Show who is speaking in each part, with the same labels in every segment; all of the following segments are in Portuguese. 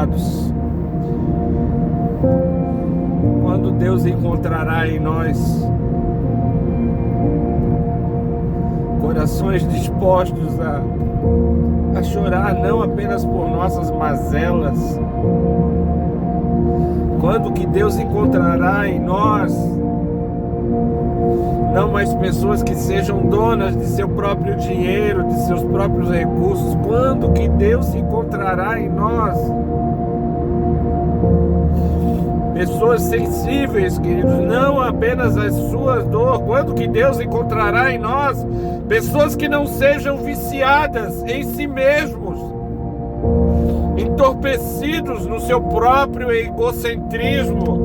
Speaker 1: amados, quando Deus encontrará em nós corações dispostos a chorar não apenas por nossas mazelas, quando que Deus encontrará em nós não mais pessoas que sejam donas de seu próprio dinheiro, de seus próprios recursos, quando que Deus encontrará em nós pessoas sensíveis, queridos, não apenas às suas dores, quando que Deus encontrará em nós pessoas que não sejam viciadas em si mesmos, entorpecidos no seu próprio egocentrismo,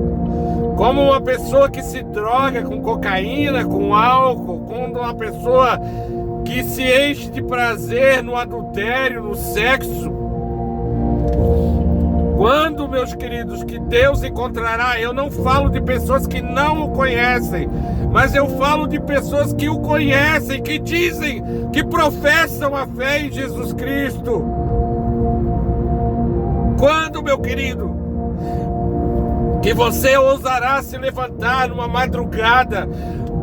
Speaker 1: como uma pessoa que se droga com cocaína, com álcool, como uma pessoa que se enche de prazer no adultério, no sexo. Quando, meus queridos, que Deus encontrará, eu não falo de pessoas que não o conhecem, mas eu falo de pessoas que o conhecem, que dizem, que professam a fé em Jesus Cristo. Quando, meu querido, que você ousará se levantar numa madrugada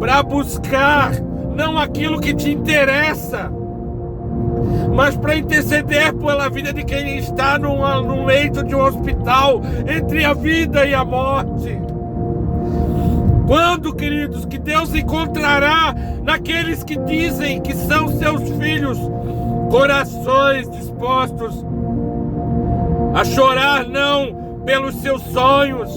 Speaker 1: para buscar não aquilo que te interessa, mas para interceder pela vida de quem está num leito de um hospital, entre a vida e a morte. Quando, queridos, que Deus encontrará naqueles que dizem que são seus filhos, corações dispostos a chorar não pelos seus sonhos,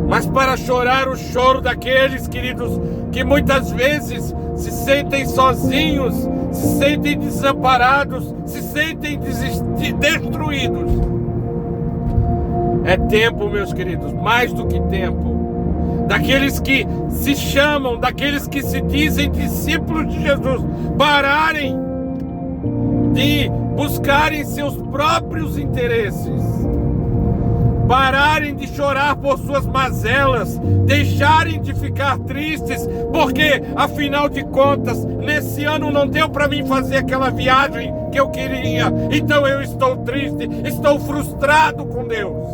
Speaker 1: mas para chorar o choro daqueles, queridos, que muitas vezes se sentem sozinhos, se sentem desamparados, se sentem destruídos. É tempo, meus queridos, mais do que tempo, daqueles que se chamam, daqueles que se dizem discípulos de Jesus, pararem de buscarem seus próprios interesses, pararem de chorar por suas mazelas, deixarem de ficar tristes, porque afinal de contas, nesse ano não deu para mim fazer aquela viagem que eu queria, então eu estou triste, estou frustrado com Deus.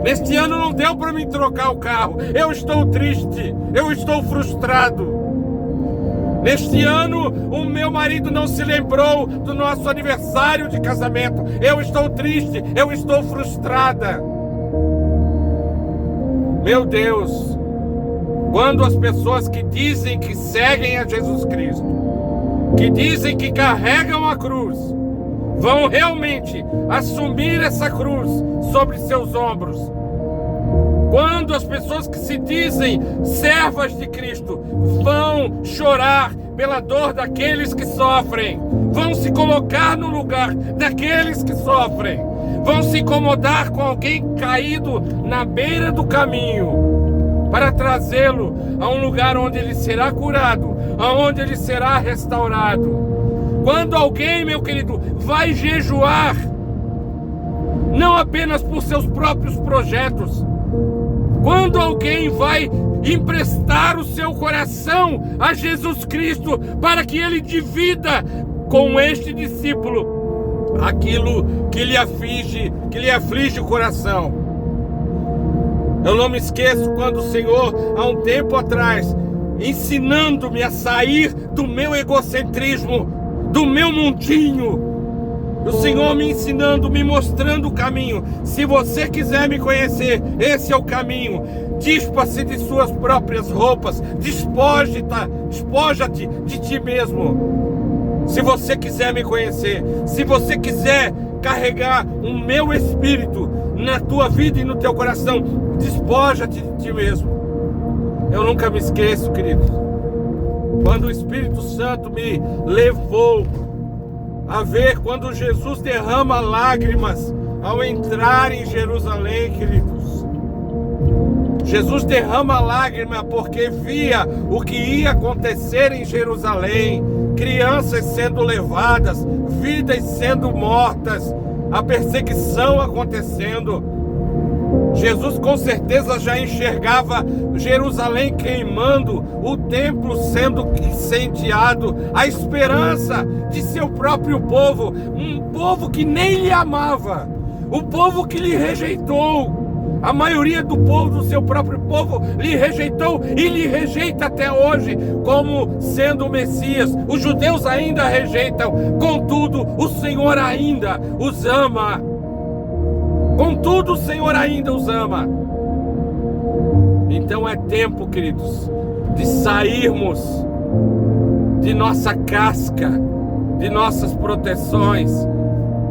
Speaker 1: Neste ano não deu para mim trocar o carro, eu estou triste, eu estou frustrado. Neste ano, o meu marido não se lembrou do nosso aniversário de casamento. Eu estou triste, eu estou frustrada. Meu Deus, quando as pessoas que dizem que seguem a Jesus Cristo, que dizem que carregam a cruz, vão realmente assumir essa cruz sobre seus ombros, quando as pessoas que se dizem servas de Cristo vão chorar pela dor daqueles que sofrem, vão se colocar no lugar daqueles que sofrem, vão se incomodar com alguém caído na beira do caminho, para trazê-lo a um lugar onde ele será curado, aonde ele será restaurado. Quando alguém, meu querido, vai jejuar, não apenas por seus próprios projetos, quando alguém vai emprestar o seu coração a Jesus Cristo para que ele divida com este discípulo aquilo que lhe aflige o coração. Eu não me esqueço quando o Senhor, há um tempo atrás, ensinando-me a sair do meu egocentrismo, do meu mundinho, o Senhor me ensinando, me mostrando o caminho. Se você quiser me conhecer, esse é o caminho. Despa-se de suas próprias roupas, despoja-te de ti mesmo. Se você quiser me conhecer, se você quiser carregar o meu espírito na tua vida e no teu coração, despoja-te de ti mesmo. Eu nunca me esqueço, queridos, quando o Espírito Santo me levou a ver quando Jesus derrama lágrimas ao entrar em Jerusalém, queridos. Jesus derrama lágrima porque via o que ia acontecer em Jerusalém, crianças sendo levadas, vidas sendo mortas, a perseguição acontecendo. Jesus com certeza já enxergava Jerusalém queimando, o templo sendo incendiado, a esperança de seu próprio povo, um povo que nem lhe amava, O povo que lhe rejeitou. A maioria do povo, do seu próprio povo, lhe rejeitou e lhe rejeita até hoje como sendo o Messias. Os judeus ainda rejeitam, contudo, o Senhor ainda os ama. Contudo, o Senhor ainda os ama. Então é tempo, queridos, de sairmos de nossa casca, de nossas proteções.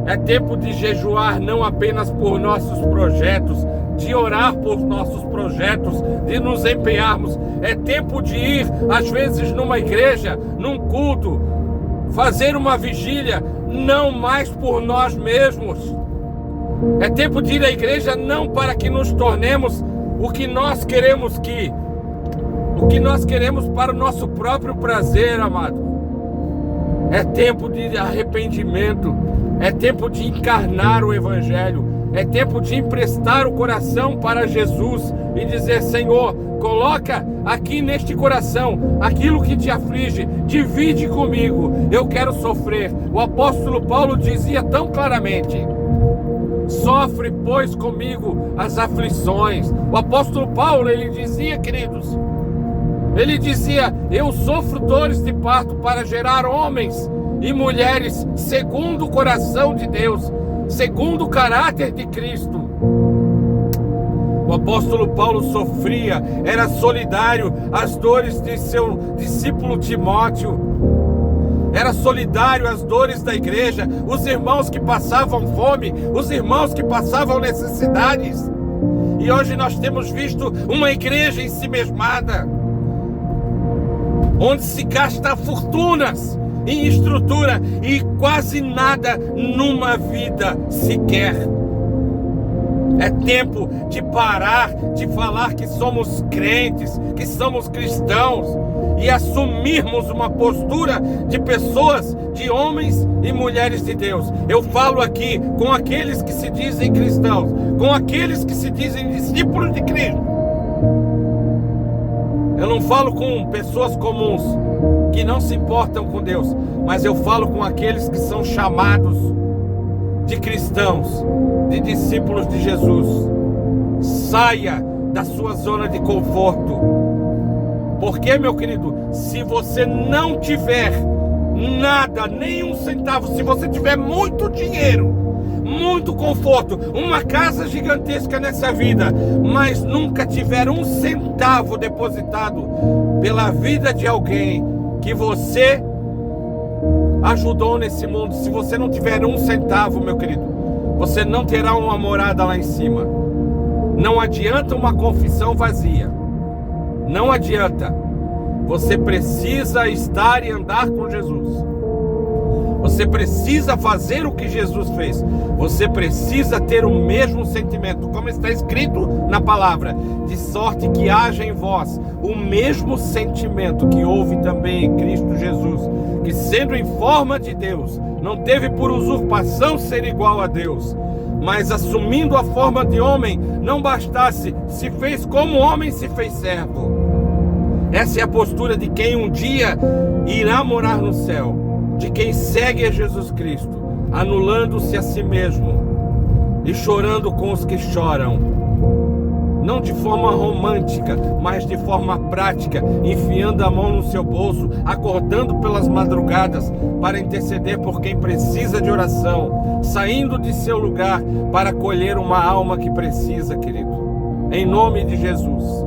Speaker 1: É tempo de jejuar não apenas por nossos projetos, de orar por nossos projetos, de nos empenharmos. É tempo de ir, às vezes, numa igreja, num culto, fazer uma vigília, não mais por nós mesmos. É tempo de ir à igreja não para que nos tornemos o que nós queremos para o nosso próprio prazer, amado. É tempo de arrependimento, é tempo de encarnar o Evangelho, é tempo de emprestar o coração para Jesus e dizer: Senhor, coloca aqui neste coração aquilo que te aflige, divide comigo, eu quero sofrer. O apóstolo Paulo dizia tão claramente: sofre, pois, comigo as aflições. O apóstolo Paulo, ele dizia, queridos, ele dizia: eu sofro dores de parto para gerar homens e mulheres segundo o coração de Deus, segundo o caráter de Cristo. O apóstolo Paulo sofria, era solidário às dores de seu discípulo Timóteo, era solidário às dores da igreja, os irmãos que passavam fome, os irmãos que passavam necessidades. E hoje nós temos visto uma igreja ensimesmada, onde se gasta fortunas em estrutura e quase nada numa vida sequer. É tempo de parar de falar que somos crentes, que somos cristãos, e assumirmos uma postura de pessoas, de homens e mulheres de Deus. Eu falo aqui com aqueles que se dizem cristãos, com aqueles que se dizem discípulos de Cristo. Eu não falo com pessoas comuns que não se importam com Deus, mas eu falo com aqueles que são chamados de cristãos, de discípulos de Jesus. Saia da sua zona de conforto. Porque, meu querido, se você não tiver nada, nem um centavo, se você tiver muito dinheiro, muito conforto, uma casa gigantesca nessa vida, mas nunca tiver um centavo depositado pela vida de alguém que você ajudou nesse mundo, se você não tiver um centavo, meu querido, você não terá uma morada lá em cima. Não adianta uma confissão vazia, não adianta. Você precisa estar e andar com Jesus. Você precisa fazer o que Jesus fez. Você precisa ter o mesmo sentimento, como está escrito na palavra, de sorte que haja em vós o mesmo sentimento que houve também em Cristo Jesus, que sendo em forma de Deus, não teve por usurpação ser igual a Deus, mas assumindo a forma de homem, não bastasse, se fez como homem, se fez servo. Essa é a postura de quem um dia irá morar no céu, de quem segue a Jesus Cristo, anulando-se a si mesmo e chorando com os que choram, não de forma romântica, mas de forma prática, enfiando a mão no seu bolso, acordando pelas madrugadas para interceder por quem precisa de oração, saindo de seu lugar para acolher uma alma que precisa, querido, em nome de Jesus.